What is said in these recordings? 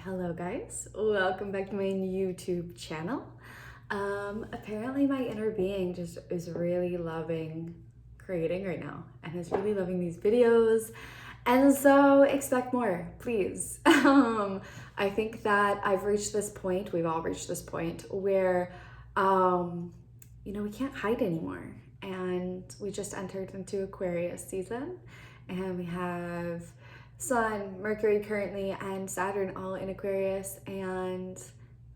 Hello guys, welcome back to my YouTube channel. Apparently my inner being just is really loving creating right now and is really loving these videos, and so expect more, please. I think that I've reached this point, we've all reached this point where we can't hide anymore, and we just entered into Aquarius season, and we have Sun, Mercury currently, and Saturn all in Aquarius, and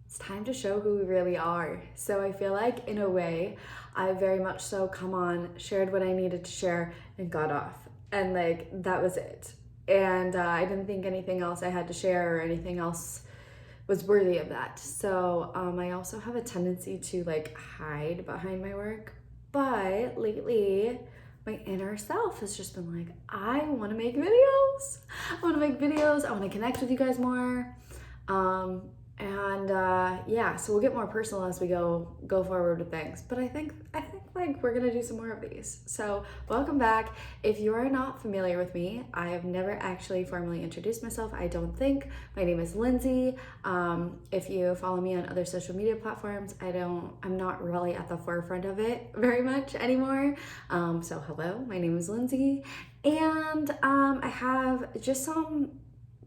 it's time to show who we really are. So I feel like, in a way, I very much so come on, shared what I needed to share, and got off. And that was it. And I didn't think anything else I had to share or anything else was worthy of that. So I also have a tendency to hide behind my work, but lately, my inner self has just been like, I want to make videos. I want to connect with you guys more. So we'll get more personal as we go forward with things. But I think we're gonna do some more of these. So welcome back. If you are not familiar with me, I have never actually formally introduced myself, I don't think. My name is Lindsay. If you follow me on other social media platforms, I'm not really at the forefront of it very much anymore. So hello, my name is Lindsay, and I have just some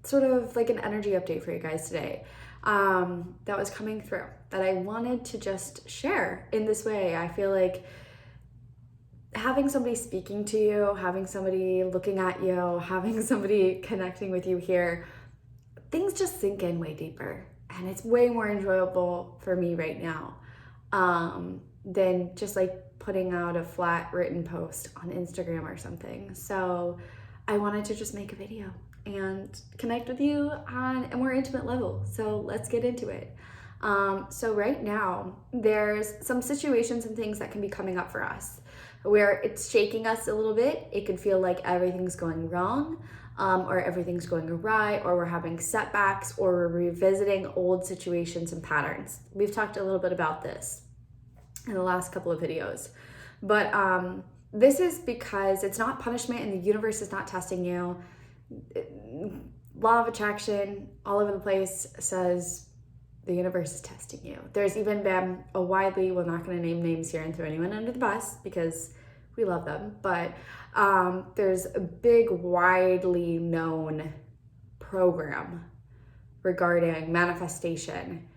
sort of an energy update for you guys today that was coming through that I wanted to just share in this way. I feel like having somebody speaking to you, having somebody looking at you, having somebody connecting with you here, things just sink in way deeper, and it's way more enjoyable for me right now than just putting out a flat written post on Instagram or something. So I wanted to just make a video and connect with you on a more intimate level. So let's get into it. So right now, there's some situations and things that can be coming up for us where it's shaking us a little bit. It could feel like everything's going wrong, or everything's going awry, or we're having setbacks, or we're revisiting old situations and patterns. We've talked a little bit about this in the last couple of videos, but this is because it's not punishment and the universe is not testing you. Law of attraction all over the place says the universe is testing you. There's even been we're not going to name names here and throw anyone under the bus because we love them, but there's a big, widely known program regarding manifestation,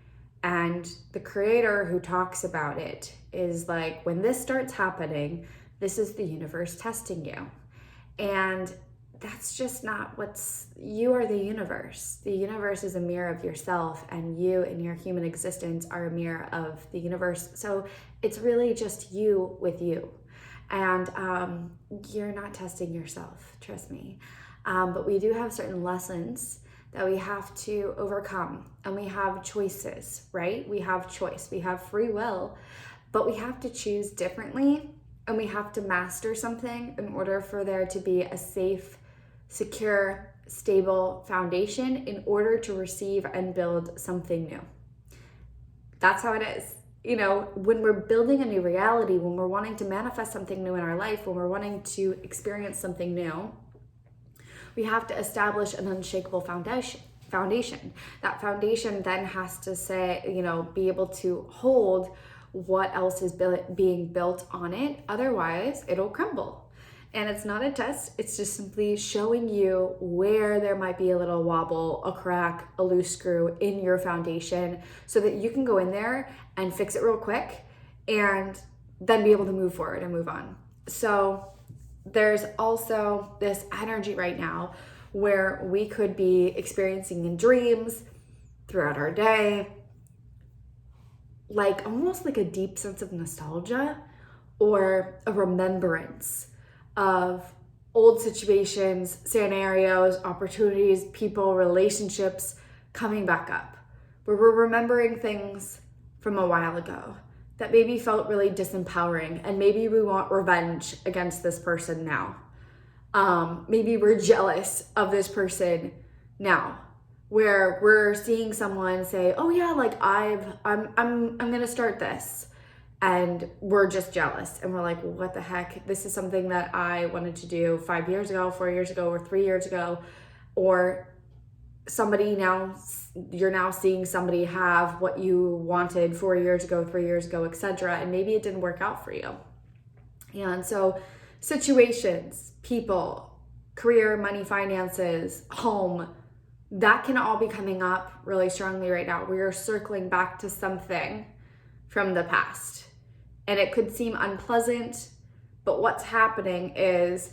and the creator who talks about it is like, when this starts happening, this is the universe testing you. And that's just not you are the universe. The universe is a mirror of yourself, and you and your human existence are a mirror of the universe. So it's really just you with you. And you're not testing yourself, trust me. But we do have certain lessons that we have to overcome, and we have choices, right? We have choice, we have free will, but we have to choose differently, and we have to master something in order for there to be a safe, secure, stable foundation in order to receive and build something new. That's how it is. When we're building a new reality, when we're wanting to manifest something new in our life, when we're wanting to experience something new, we have to establish an unshakable foundation. That foundation then has to be able to hold what else is being built on it. Otherwise, it'll crumble. And it's not a test, it's just simply showing you where there might be a little wobble, a crack, a loose screw in your foundation, so that you can go in there and fix it real quick and then be able to move forward and move on. So there's also this energy right now where we could be experiencing in dreams throughout our day, almost like a deep sense of nostalgia or a remembrance of old situations, scenarios, opportunities, people, relationships coming back up, where we're remembering things from a while ago that maybe felt really disempowering, and maybe we want revenge against this person now. Maybe we're jealous of this person now, where we're seeing someone say, "Oh yeah, I'm gonna start this." And we're just jealous, and we're like, well, what the heck? This is something that I wanted to do 5 years ago, 4 years ago, or 3 years ago, or you're now seeing somebody have what you wanted 4 years ago, 3 years ago, etc. And maybe it didn't work out for you. And so situations, people, career, money, finances, home, that can all be coming up really strongly right now. We are circling back to something from the past. And it could seem unpleasant, but what's happening is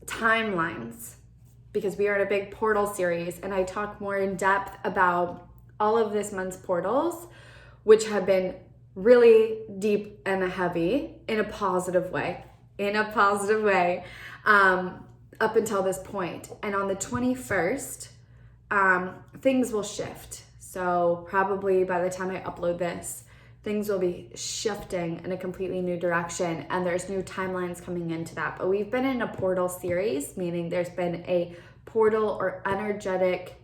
timelines, because we are in a big portal series, and I talk more in depth about all of this month's portals, which have been really deep and heavy in a positive way, up until this point. And on the 21st, things will shift. So probably by the time I upload this, things will be shifting in a completely new direction, and there's new timelines coming into that. But we've been in a portal series, meaning there's been a portal or energetic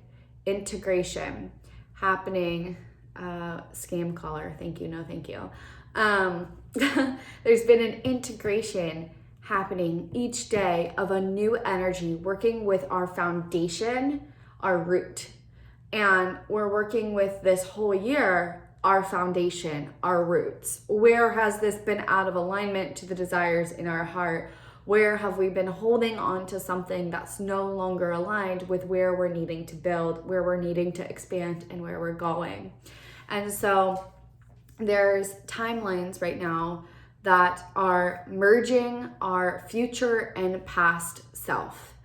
integration happening. Scam caller, thank you, no thank you. There's been an integration happening each day of a new energy working with our foundation, our root. And we're working with this whole year our foundation, our roots. Where has this been out of alignment to the desires in our heart? Where have we been holding on to something that's no longer aligned with where we're needing to build, where we're needing to expand, and where we're going? And so there's timelines right now that are merging our future and past self.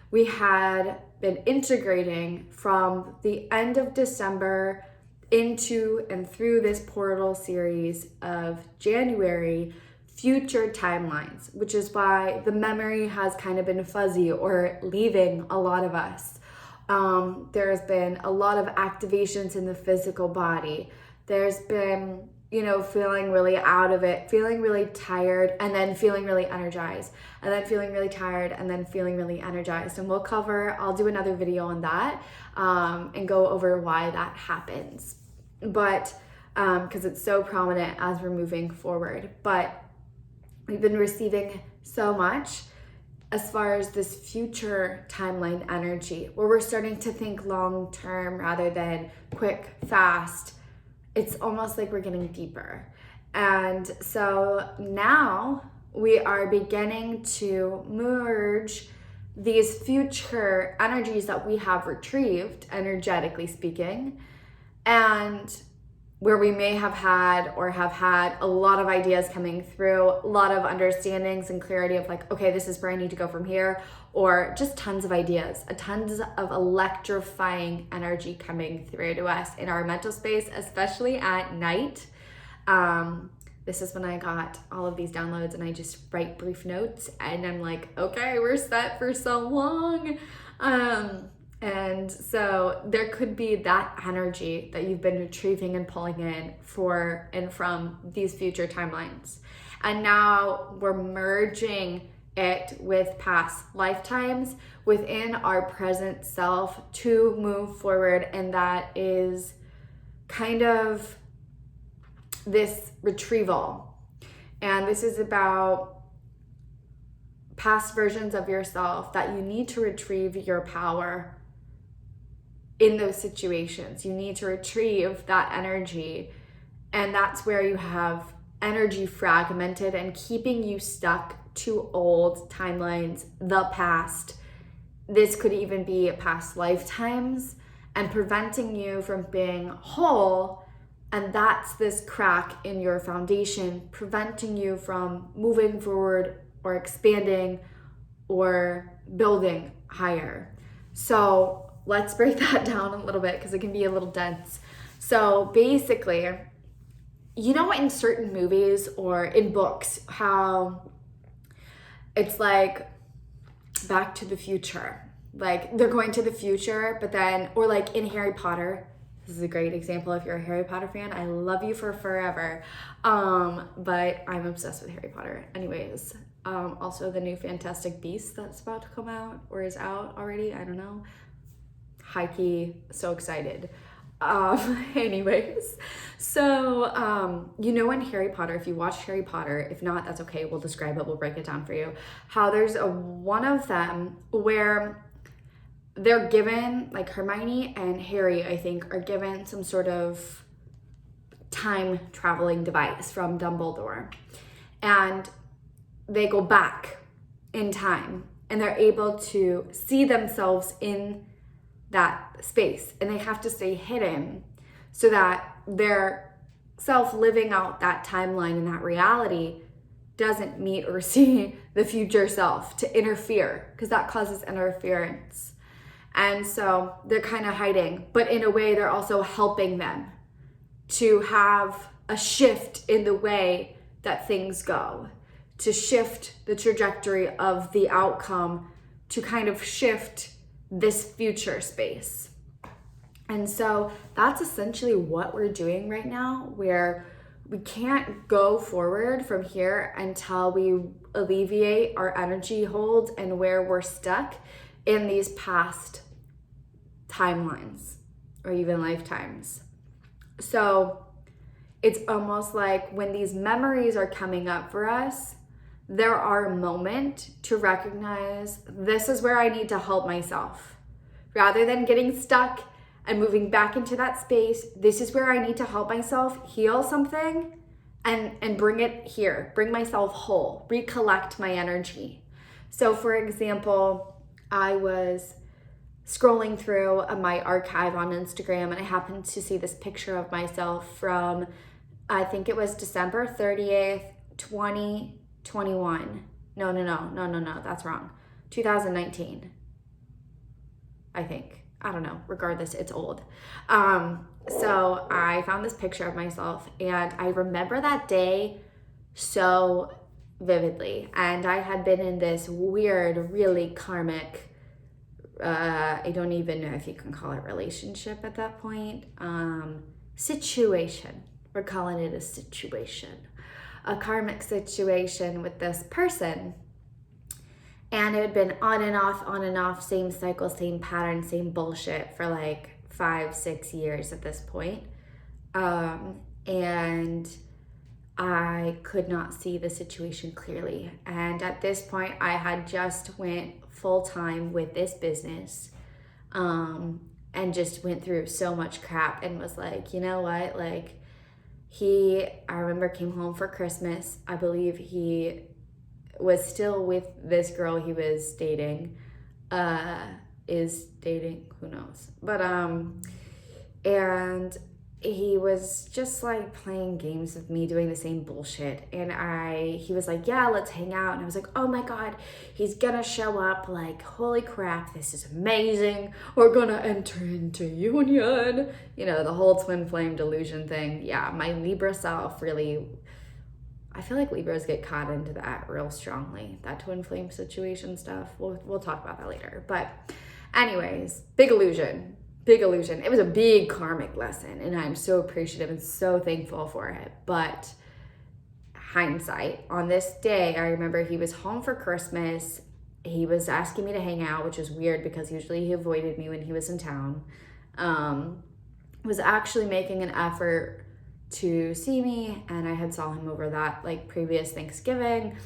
We had been integrating from the end of December into and through this portal series of January, future timelines, which is why the memory has kind of been fuzzy or leaving a lot of us. There's been a lot of activations in the physical body. There's been, feeling really out of it, feeling really tired, and then feeling really energized, and then feeling really tired, and then feeling really energized. And I'll do another video on that and go over why that happens. But because it's so prominent as we're moving forward. But we've been receiving so much as far as this future timeline energy, where we're starting to think long term rather than quick, fast. It's almost like we're getting deeper. And so now we are beginning to merge these future energies that we have retrieved, energetically speaking, and where we may have had a lot of ideas coming through, a lot of understandings and clarity of like, okay, this is where I need to go from here, or just tons of ideas, tons of electrifying energy coming through to us in our mental space, especially at night. This is when I got all of these downloads, and I just write brief notes, and I'm like, okay, we're set for so long. And so there could be that energy that you've been retrieving and pulling in for and from these future timelines. And now we're merging it with past lifetimes within our present self to move forward. And that is kind of this retrieval. And this is about past versions of yourself that you need to retrieve your power in those situations. You need to retrieve that energy, and that's where you have energy fragmented and keeping you stuck to old timelines, the past. This could even be past lifetimes, and preventing you from being whole. And that's this crack in your foundation, preventing you from moving forward or expanding or building higher. So let's break that down a little bit, because it can be a little dense. So basically, in certain movies or in books, how it's like Back to the Future. Like they're going to the future, but then, or like in Harry Potter. This is a great example. If you're a Harry Potter fan, I love you for forever. But I'm obsessed with Harry Potter. Anyways, also the new Fantastic Beasts that's about to come out or is out already. I don't know. High key, so excited. Anyways, so in Harry Potter, if you watch Harry Potter, if not, that's okay, we'll describe it, we'll break it down for you, how there's one of them where they're given, like Hermione and Harry, I think, are given some sort of time traveling device from Dumbledore. And they go back in time and they're able to see themselves in that space, and they have to stay hidden so that their self living out that timeline and that reality doesn't meet or see the future self to interfere, because that causes interference. And so they're kind of hiding, but in a way they're also helping them to have a shift in the way that things go, to shift the trajectory of the outcome, to kind of shift this future space. And so that's essentially what we're doing right now, where we can't go forward from here until we alleviate our energy hold and where we're stuck in these past timelines or even lifetimes. So it's almost like when these memories are coming up for us, there are a moment to recognize this is where I need to help myself. Rather than getting stuck and moving back into that space, this is where I need to help myself heal something and bring it here, bring myself whole, recollect my energy. So for example, I was scrolling through my archive on Instagram and I happened to see this picture of myself from, I think it was December 30th, 2021. No, that's wrong. 2019. I think. I don't know. Regardless, it's old. So I found this picture of myself and I remember that day so vividly. And I had been in this weird, really karmic, I don't even know if you can call it relationship at that point, situation. We're calling it a situation. A karmic situation with this person. And it had been on and off, same cycle, same pattern, same bullshit for like 5-6 years at this point. And I could not see the situation clearly. And at this point, I had just went full-time with this business, and just went through so much crap and was like, you know what? Like I remember came home for Christmas. I believe he was still with this girl he was dating, is dating, who knows. But, and he was just like playing games with me, doing the same bullshit. And he was like, yeah, let's hang out. And I was like, oh my God, he's gonna show up. Like, holy crap, this is amazing. We're gonna enter into union. You know, the whole twin flame delusion thing. Yeah, my Libra self really, I feel like Libras get caught into that real strongly. That twin flame situation stuff. We'll talk about that later. But anyways, big illusion. It was a big karmic lesson, and I'm so appreciative and so thankful for it. But hindsight, on this day, I remember he was home for Christmas. He was asking me to hang out, which is weird because usually he avoided me when he was in town. Was actually making an effort to see me, and I had saw him over that like previous Thanksgiving.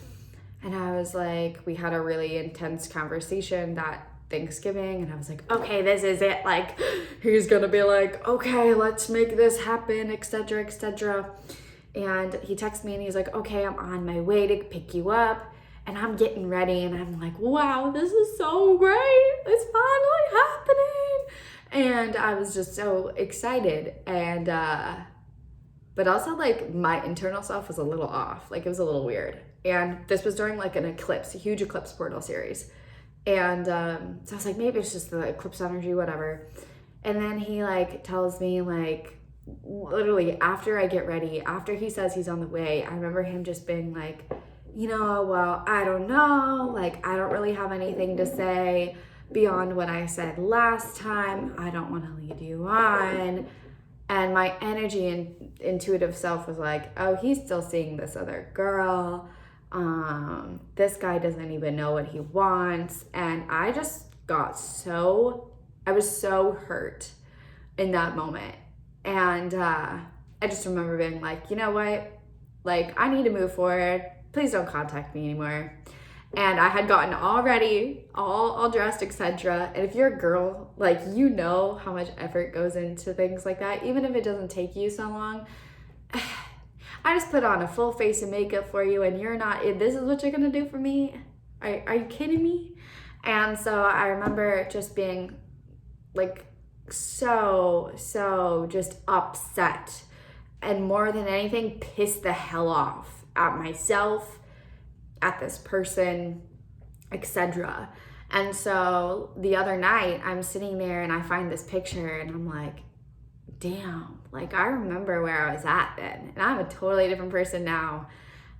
And I was like, we had a really intense conversation that Thanksgiving, and I was like, okay, this is it. Like, he's gonna be like, okay, let's make this happen, etc., etc. And he texted me and he's like, okay, I'm on my way to pick you up. And I'm getting ready and I'm like, wow, this is so great. It's finally happening. And I was just so excited. And, but also like my internal self was a little off. Like it was a little weird. And this was during like an eclipse, a huge Eclipse Portal series. And so I was like, maybe it's just the eclipse energy, whatever. And then he like tells me like, literally after I get ready, after he says he's on the way, I remember him just being like, you know, well, I don't know. Like, I don't really have anything to say beyond what I said last time. I don't want to lead you on. And my energy and intuitive self was like, oh, he's still seeing this other girl. This guy doesn't even know what he wants. And I just I was so hurt in that moment. And I just remember being like, you know what? Like, I need to move forward. Please don't contact me anymore. And I had gotten all ready, all dressed, etc. And if you're a girl, like, you know how much effort goes into things like that, even if it doesn't take you so long. I just put on a full face of makeup for you, and you're not, this is what you're gonna do for me? Are you kidding me? And so I remember just being like so just upset, and more than anything, pissed the hell off at myself, at this person, etc. And so the other night I'm sitting there and I find this picture and I'm like, damn, like I remember where I was at then, and I'm a totally different person now.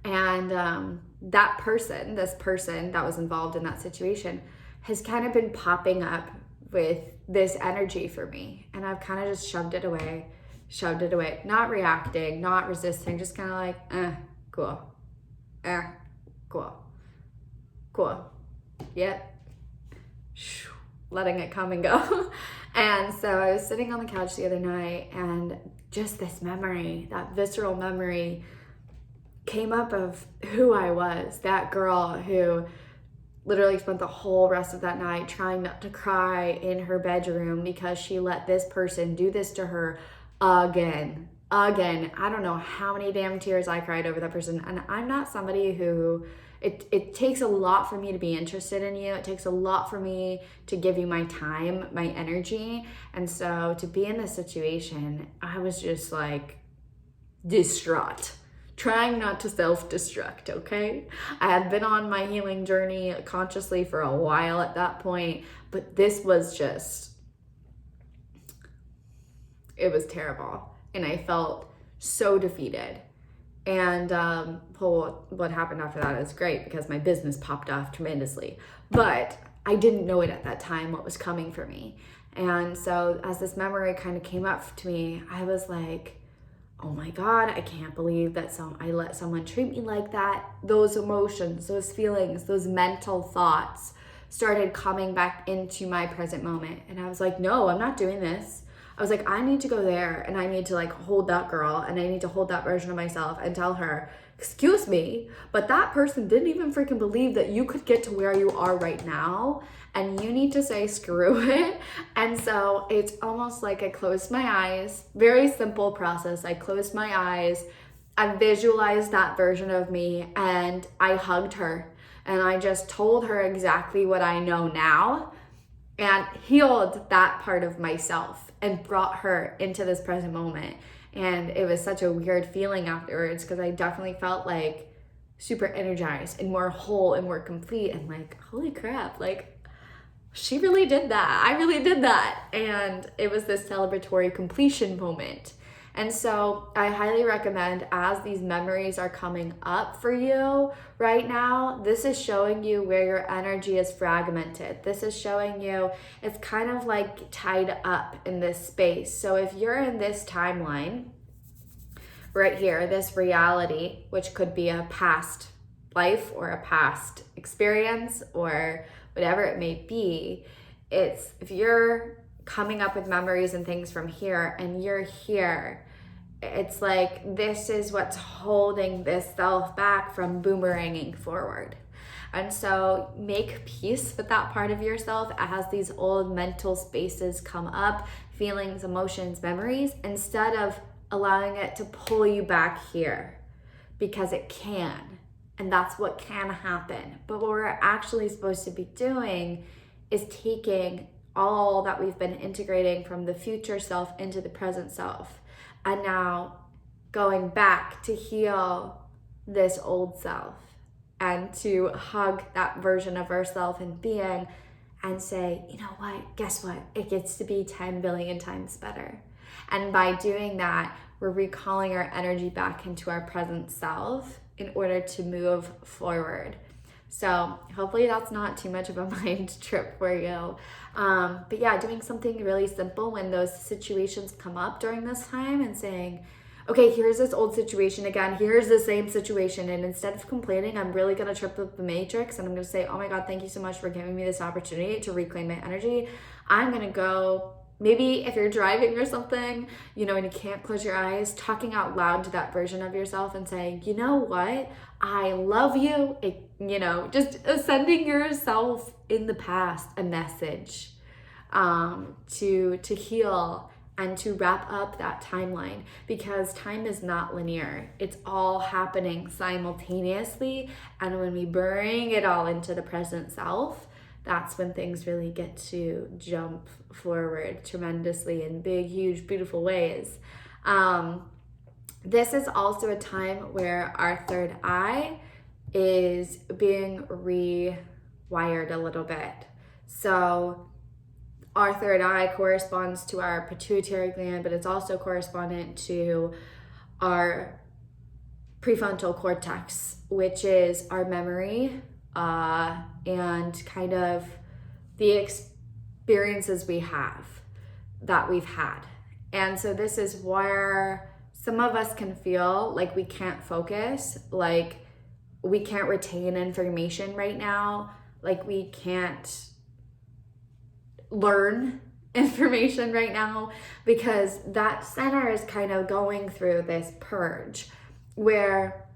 And that person, this person that was involved in that situation, has kind of been popping up with this energy for me, and I've kind of just shoved it away, not reacting, not resisting, just kind of like, cool, cool, yep, letting it come and go. And so I was sitting on the couch the other night, and just this memory, that visceral memory, came up of who I was, that girl who literally spent the whole rest of that night trying not to cry in her bedroom because she let this person do this to her again. I don't know how many damn tears I cried over that person. And I'm not somebody who, it takes a lot for me to be interested in you. It takes a lot for me to give you my time, my energy. And so to be in this situation, I was just like distraught, trying not to self-destruct, okay? I had been on my healing journey consciously for a while at that point, but this was just, it was terrible. And I felt so defeated. And what happened after that is great because my business popped off tremendously. But I didn't know it at that time, what was coming for me. And so as this memory kind of came up to me, I was like, oh my God, I can't believe that I let someone treat me like that. Those emotions, those feelings, those mental thoughts started coming back into my present moment. And I was like, no, I'm not doing this. I was like, I need to go there, and I need to like hold that girl, and I need to hold that version of myself and tell her, excuse me, but that person didn't even freaking believe that you could get to where you are right now, and you need to say screw it. And so it's almost like I closed my eyes, very simple process. I closed my eyes, I visualized that version of me, and I hugged her, and I just told her exactly what I know now, and healed that part of myself and brought her into this present moment. And it was such a weird feeling afterwards because I definitely felt like super energized and more whole and more complete, and like, holy crap, like she really did that. I really did that. And it was this celebratory completion moment. And so I highly recommend, as these memories are coming up for you right now, this is showing you where your energy is fragmented. This is showing you it's kind of like tied up in this space. So if you're in this timeline right here, this reality, which could be a past life or a past experience or whatever it may be, it's if you're coming up with memories and things from here and you're here, it's like this is what's holding this self back from boomeranging forward. And so make peace with that part of yourself as these old mental spaces come up, feelings, emotions, memories, instead of allowing it to pull you back here, because it can, and that's what can happen. But what we're actually supposed to be doing is taking all that we've been integrating from the future self into the present self, and now going back to heal this old self and to hug that version of ourself and being and say, you know what, guess what? It gets to be 10 billion times better. And by doing that, we're recalling our energy back into our present self in order to move forward. So hopefully that's not too much of a mind trip for you. But yeah, doing something really simple when those situations come up during this time and saying, okay, here's this old situation again, here's the same situation. And instead of complaining, I'm really gonna trip up the matrix and I'm gonna say, oh my God, thank you so much for giving me this opportunity to reclaim my energy. I'm gonna go maybe if you're driving or something, you know, and you can't close your eyes, talking out loud to that version of yourself and saying, you know what, I love you. You know, just sending yourself in the past a message to heal and to wrap up that timeline, because time is not linear. It's all happening simultaneously. And when we bring it all into the present self, that's when things really get to jump forward tremendously in big, huge, beautiful ways. This is also a time where our third eye is being rewired a little bit. So our third eye corresponds to our pituitary gland, but it's also correspondent to our prefrontal cortex, which is our memory and kind of the experiences we've had. And so this is where some of us can feel like we can't focus, like we can't retain information right now, like we can't learn information right now, because that center is kind of going through this purge where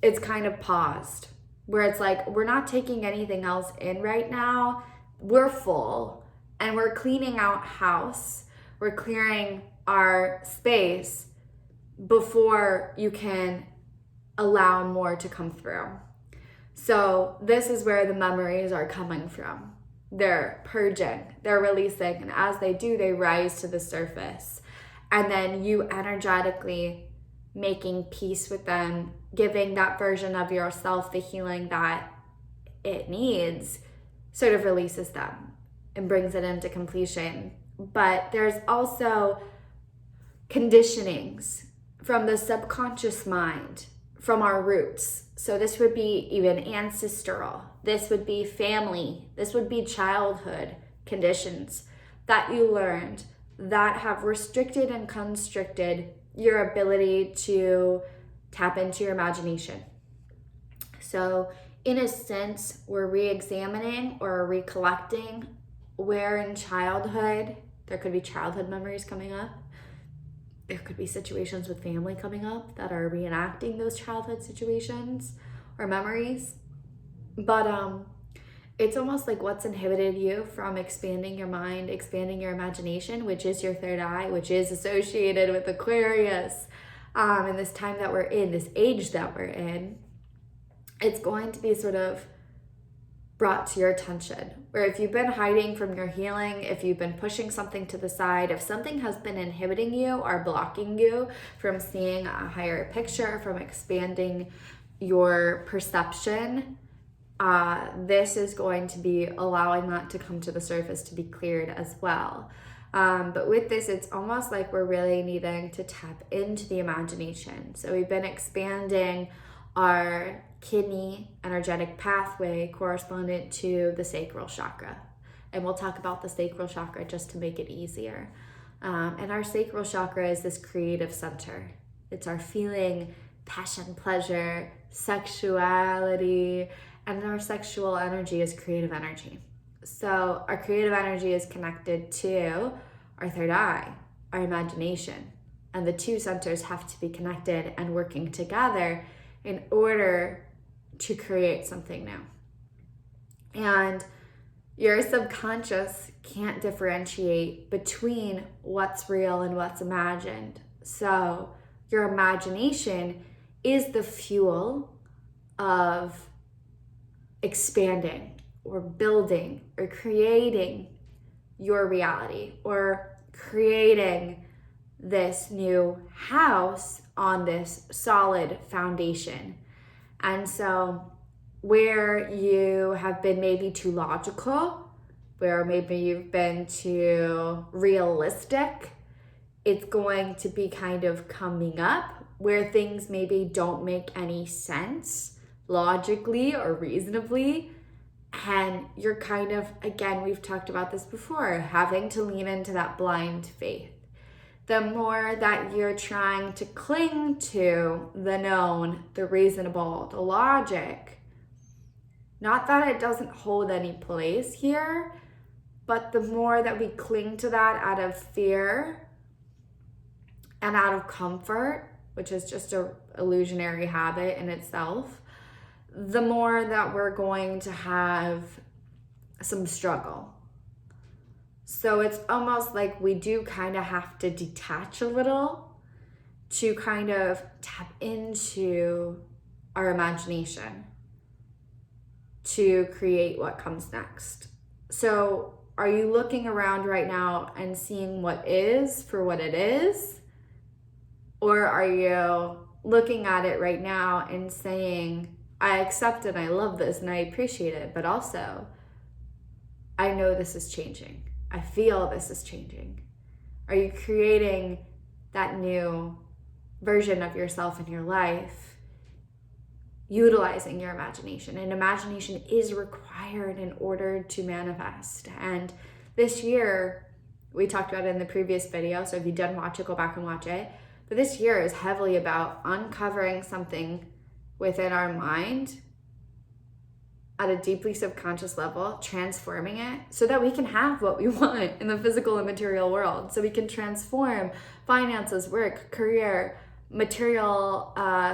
it's kind of paused, where it's like we're not taking anything else in right now. We're full and we're cleaning out house. We're clearing our space before you can allow more to come through. So this is where the memories are coming from. They're purging, they're releasing, and as they do, they rise to the surface. And then you energetically making peace with them, giving that version of yourself the healing that it needs, sort of releases them and brings it into completion. But there's also conditionings from the subconscious mind, from our roots. So this would be even ancestral. This would be family. This would be childhood conditions that you learned that have restricted and constricted your ability to tap into your imagination. So in a sense, we're re-examining or recollecting where in childhood, there could be childhood memories coming up. There could be situations with family coming up that are reenacting those childhood situations or memories. But it's almost like what's inhibited you from expanding your mind, expanding your imagination, which is your third eye, which is associated with Aquarius. In this time that we're in, this age that we're in, it's going to be sort of brought to your attention, where if you've been hiding from your healing, if you've been pushing something to the side, if something has been inhibiting you or blocking you from seeing a higher picture, from expanding your perception, this is going to be allowing that to come to the surface, to be cleared as well. But with this, it's almost like we're really needing to tap into the imagination. So we've been expanding our kidney energetic pathway correspondent to the sacral chakra. And we'll talk about the sacral chakra just to make it easier. And our sacral chakra is this creative center. It's our feeling, passion, pleasure, sexuality, and our sexual energy is creative energy. So our creative energy is connected to our third eye, our imagination. And the two centers have to be connected and working together in order to create something new. And your subconscious can't differentiate between what's real and what's imagined. So your imagination is the fuel of expanding or building or creating your reality, or creating this new house on this solid foundation. And so where you have been maybe too logical, where maybe you've been too realistic, it's going to be kind of coming up where things maybe don't make any sense logically or reasonably. And you're kind of, again, we've talked about this before, having to lean into that blind faith. The more that you're trying to cling to the known, the reasonable, the logic, not that it doesn't hold any place here, But the more that we cling to that out of fear and out of comfort, which is just a illusionary habit in itself, the more that we're going to have some struggle. So it's almost like we do kind of have to detach a little to kind of tap into our imagination to create what comes next. So are you looking around right now and seeing what is for what it is? Or are you looking at it right now and saying, I accept it, I love this, and I appreciate it, but also, I know this is changing. I feel this is changing. Are you creating that new version of yourself in your life, utilizing your imagination? And imagination is required in order to manifest. And this year, we talked about it in the previous video, so if you didn't watch it, go back and watch it. But this year is heavily about uncovering something within our mind at a deeply subconscious level, transforming it so that we can have what we want in the physical and material world. So we can transform finances, work, career, material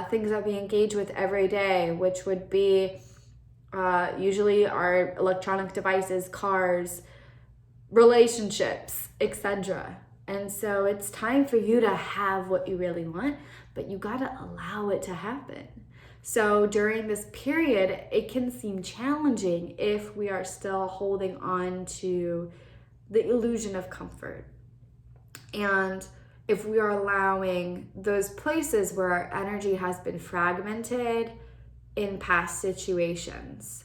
things that we engage with every day, which would be usually our electronic devices, cars, relationships, etc. And so it's time for you to have what you really want, but you gotta allow it to happen. So during this period, it can seem challenging if we are still holding on to the illusion of comfort. And if we are allowing those places where our energy has been fragmented in past situations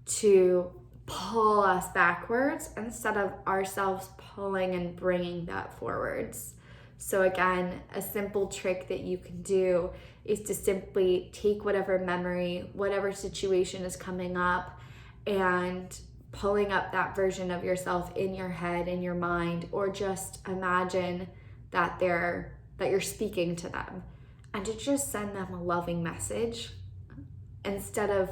to pull us backwards instead of ourselves pulling and bringing that forwards. So again, a simple trick that you can do is to simply take whatever memory, whatever situation is coming up, and pulling up that version of yourself in your head, in your mind, or just imagine that you're speaking to them, and to just send them a loving message instead of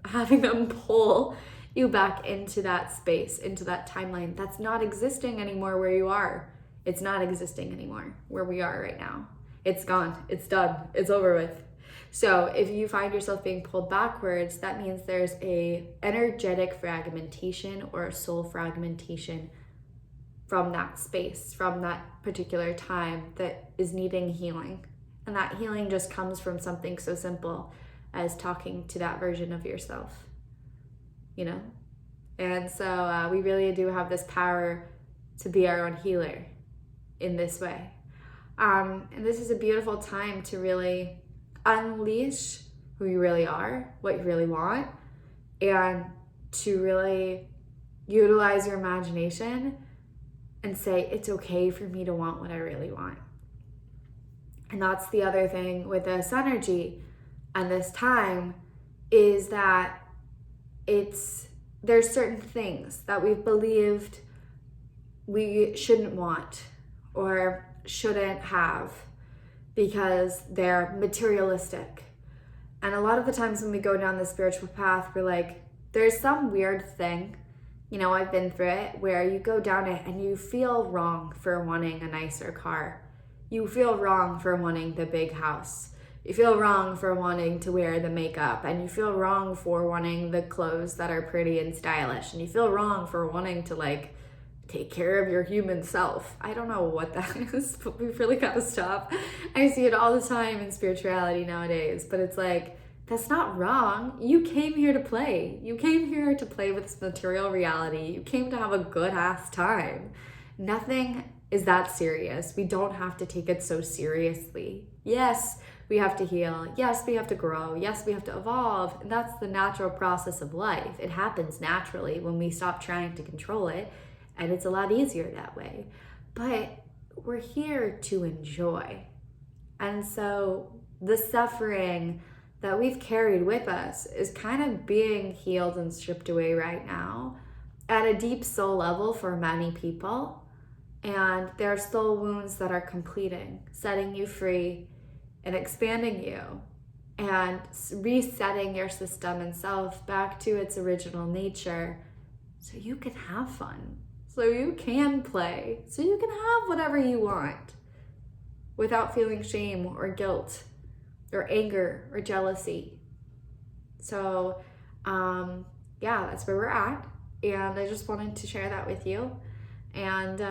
having them pull you back into that space, into that timeline that's not existing anymore where you are. It's not existing anymore where we are right now. It's gone, it's done, it's over with. So if you find yourself being pulled backwards, that means there's a energetic fragmentation or a soul fragmentation from that space, from that particular time that is needing healing. And that healing just comes from something so simple as talking to that version of yourself, you know? And so we really do have this power to be our own healer in this way. And this is a beautiful time to really unleash who you really are, what you really want, and to really utilize your imagination and say, it's okay for me to want what I really want. And that's the other thing with this energy and this time, is that there's certain things that we've believed we shouldn't want or shouldn't have because they're materialistic. And a lot of the times when we go down the spiritual path, we're like, there's some weird thing, you know, I've been through it, where you go down it and you feel wrong for wanting a nicer car. You feel wrong for wanting the big house. You feel wrong for wanting to wear the makeup, and you feel wrong for wanting the clothes that are pretty and stylish, and you feel wrong for wanting to like take care of your human self. I don't know what that is, but we've really got to stop. I see it all the time in spirituality nowadays, but it's like, that's not wrong. You came here to play. You came here to play with this material reality. You came to have a good ass time. Nothing is that serious. We don't have to take it so seriously. Yes, we have to heal. Yes, we have to grow. Yes, we have to evolve. And that's the natural process of life. It happens naturally when we stop trying to control it. And it's a lot easier that way. But we're here to enjoy. And so the suffering that we've carried with us is kind of being healed and stripped away right now at a deep soul level for many people. And there are soul wounds that are completing, setting you free and expanding you and resetting your system and self back to its original nature so you can have fun, so you can play, so you can have whatever you want without feeling shame or guilt or anger or jealousy. So yeah, that's where we're at, and I just wanted to share that with you. And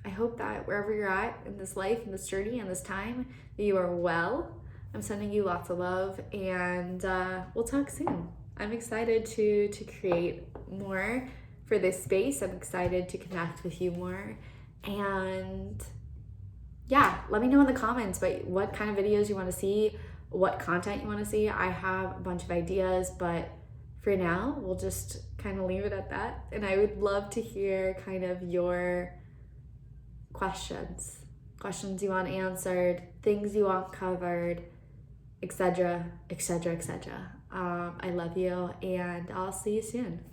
I hope that wherever you're at in this life, in this journey, in this time, that you are well. I'm sending you lots of love, and we'll talk soon. I'm excited to create more for this space. I'm excited to connect with you more. And yeah, let me know in the comments what kind of videos you want to see, what content you want to see. I have a bunch of ideas, but for now, we'll just kind of leave it at that. And I would love to hear kind of your questions you want answered, things you want covered, etc., etc., etc. I love you, and I'll see you soon.